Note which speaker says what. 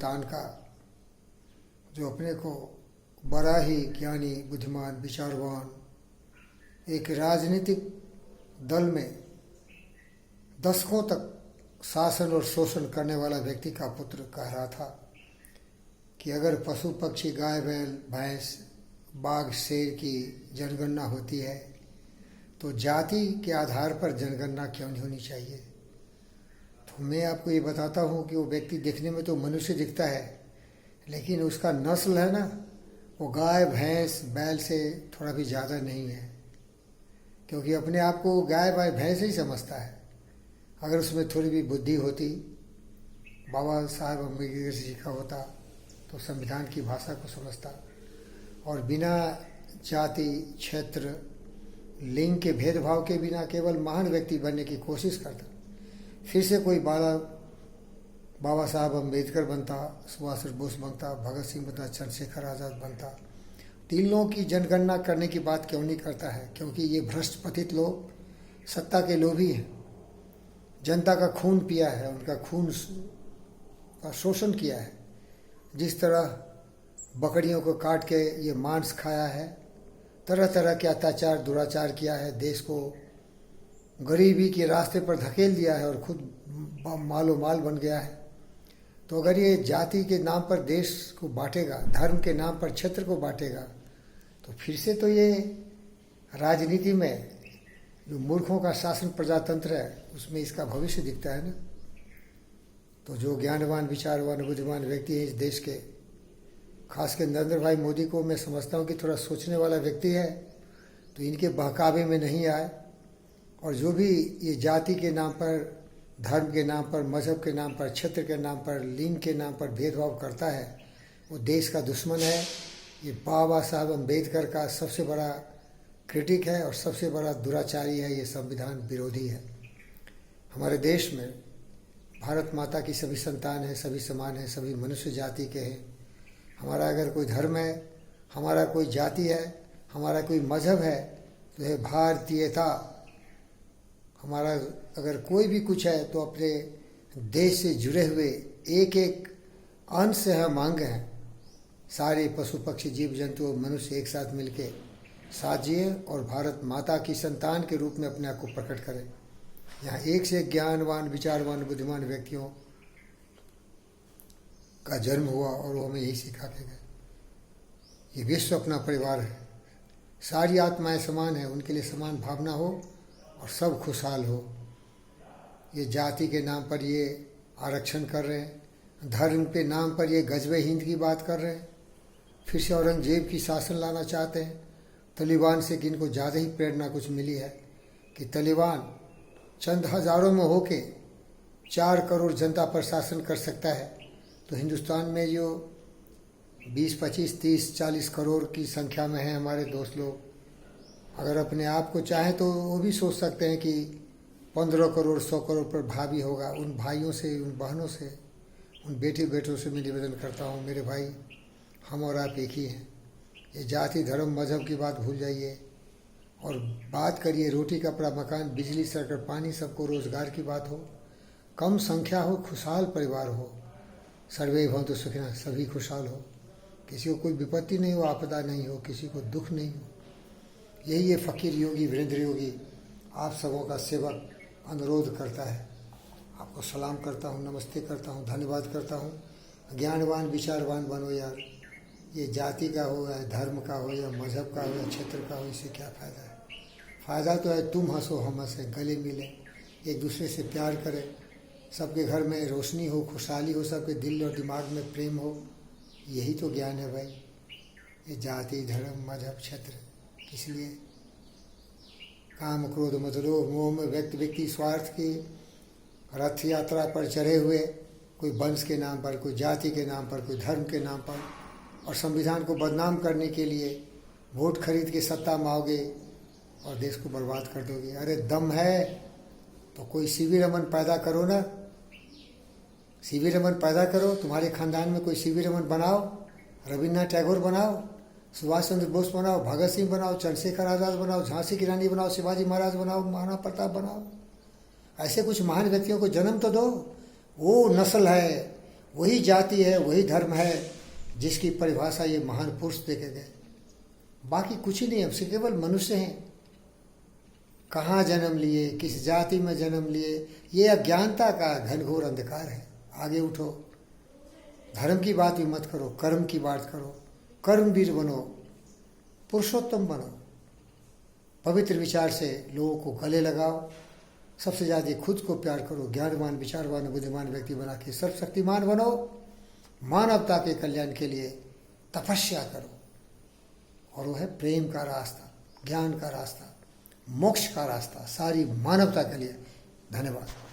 Speaker 1: संतान का, जो अपने को बड़ा ही ज्ञानी, बुद्धिमान, विचारवान, एक राजनीतिक दल में दशकों तक शासन और शोषण करने वाला व्यक्ति का पुत्र कह रहा था कि अगर पशु पक्षी, गाय बैल भैंस, बाघ शेर की जनगणना होती है तो जाति के आधार पर जनगणना क्यों नहीं होनी चाहिए। तो मैं आपको ये बताता हूँ कि वो व्यक्ति देखने में तो मनुष्य दिखता है, लेकिन उसका नस्ल है ना, वो गाय भैंस बैल से थोड़ा भी ज़्यादा नहीं है, क्योंकि अपने आप को गाय भाई भैंस ही समझता है। अगर उसमें थोड़ी भी बुद्धि होती, बाबा साहब अम्बेडकर से सीखा होता, तो संविधान की भाषा को समझता और बिना जाति, क्षेत्र, लिंग के भेदभाव के बिना केवल महान व्यक्ति बनने की कोशिश करता। फिर से कोई बाबा साहब अम्बेडकर बनता, सुभाष चंद्र बोस बनता, भगत सिंह बनता, चंद्रशेखर आज़ाद बनता। तीनों की जनगणना करने की बात क्यों नहीं करता है? क्योंकि ये भ्रष्ट पतित लोग सत्ता के लोभी हैं, जनता का खून पिया है, उनका खून का शोषण किया है। जिस तरह बकरियों को काट के ये मांस खाया है, तरह तरह के अत्याचार दुराचार किया है, देश को गरीबी के रास्ते पर धकेल दिया है और खुद मालो माल बन गया है। तो अगर ये जाति के नाम पर देश को बांटेगा, धर्म के नाम पर क्षेत्र को बांटेगा, तो फिर से तो ये राजनीति में जो मूर्खों का शासन प्रजातंत्र है, उसमें इसका भविष्य दिखता है ना। तो जो ज्ञानवान, विचारवान, बुद्धिमान व्यक्ति है इस देश के, खासकर नरेंद्र भाई मोदी को मैं समझता हूँ कि थोड़ा सोचने वाला व्यक्ति है, तो इनके बहकावे में नहीं आए। और जो भी ये जाति के नाम पर, धर्म के नाम पर, मजहब के नाम पर, क्षेत्र के नाम पर, लिंग के नाम पर भेदभाव करता है, वो देश का दुश्मन है। ये बाबा साहब अम्बेडकर का सबसे बड़ा क्रिटिक है और सबसे बड़ा दुराचारी है, ये संविधान विरोधी है। हमारे देश में भारत माता की सभी संतान है, सभी समान है, सभी मनुष्य जाति के हैं। हमारा अगर कोई धर्म है, हमारा कोई जाति है, हमारा कोई मजहब है, तो है भारतीयता। हमारा अगर कोई भी कुछ है तो अपने देश से जुड़े हुए एक एक अंश से हम अंग हैं। सारे पशु पक्षी जीव जंतु और मनुष्य एक साथ मिलके साथ जिए और भारत माता की संतान के रूप में अपने आप को प्रकट करें। यहाँ एक से एक ज्ञानवान, विचारवान, बुद्धिमान व्यक्तियों का जन्म हुआ और वो हमें यही सिखा के गए। ये विश्व अपना परिवार है, सारी आत्माएं समान है, उनके लिए समान भावना हो और सब खुशहाल हो। ये जाति के नाम पर ये आरक्षण कर रहे हैं, धर्म के नाम पर ये गजबे हिंद की बात कर रहे हैं, फिर से औरंगजेब की शासन लाना चाहते हैं। तालिबान से इनको ज़्यादा ही प्रेरणा कुछ मिली है कि तालिबान चंद हज़ारों में होके 4 करोड़ जनता पर शासन कर सकता है। तो हिंदुस्तान में जो 20, 25, 30, 40 करोड़ की संख्या में हैं हमारे दोस्त लोग, अगर अपने आप को चाहें तो वो भी सोच सकते हैं कि 15 करोड़ 100 करोड़ पर भावी होगा। उन भाइयों से, उन बहनों से, उन बेटी बेटों से मैं निवेदन करता हूँ, मेरे भाई, हम और आप एक ही हैं। ये जाति, धर्म, मजहब की बात भूल जाइए और बात करिए रोटी, कपड़ा, मकान, बिजली, सड़क, पानी, सबको रोजगार की बात हो। कम संख्या हो, खुशहाल परिवार हो। सर्वे भवन्तु सुखिनः, सभी खुशहाल हो, किसी को कोई विपत्ति नहीं हो, आपदा नहीं हो, किसी को दुख नहीं हो। यही ये फकीर योगी, वीरेंद्र योगी आप सबों का सेवक अनुरोध करता है। आपको सलाम करता हूँ, नमस्ते करता हूँ, धन्यवाद करता हूँ। ज्ञानवान, विचारवान बनो यार। ये जाति का हो या धर्म का हो या मजहब का हो या क्षेत्र का हो, इससे क्या फ़ायदा है? फ़ायदा तो है तुम हंसो हम हंसें, गले मिलें, एक दूसरे से प्यार करें, सबके घर में रोशनी हो, खुशहाली हो, सबके दिल और दिमाग में प्रेम हो। यही तो ज्ञान है भाई। ये जाति, धर्म, मजहब, क्षेत्र किस लिए? काम, क्रोध, मद, लोभ, मोह में व्यक्ति स्वार्थ की रथ यात्रा पर चढ़े हुए, कोई वंश के नाम पर, कोई जाति के नाम पर, कोई धर्म के नाम पर, और संविधान को बदनाम करने के लिए वोट खरीद के सत्ता माओगे और देश को बर्बाद कर दोगे। अरे दम है तो कोई सीवी रमन पैदा करो ना, सीवी रमन पैदा करो। तुम्हारे खानदान में कोई सीवी रमन बनाओ, रविन्द्रनाथ टैगोर बनाओ, सुभाष चंद्र बोस बनाओ, भगत सिंह बनाओ, चंद्रशेखर आज़ाद बनाओ, झांसी की रानी बनाओ, शिवाजी महाराज बनाओ, महाराणा प्रताप बनाओ। ऐसे कुछ महान व्यक्तियों को जन्म तो दो। वो नस्ल है, वही जाति है, वही धर्म है जिसकी परिभाषा ये महान पुरुष देके गए। बाकी कुछ ही नहीं, हमसे केवल मनुष्य हैं। कहाँ जन्म लिए, किस जाति में जन्म लिए, ये अज्ञानता का घनघोर अंधकार है। आगे उठो, धर्म की बात भी मत करो, कर्म की बात करो, कर्मवीर बनो, पुरुषोत्तम बनो, पवित्र विचार से लोगों को गले लगाओ, सबसे ज़्यादा खुद को प्यार करो, ज्ञानवान, विचारवान, बुद्धिमान व्यक्ति बना के सर्वशक्तिमान बनो, मानवता के कल्याण के लिए तपस्या करो। और वो है प्रेम का रास्ता, ज्ञान का रास्ता, मोक्ष का रास्ता, सारी मानवता के लिए। धन्यवाद।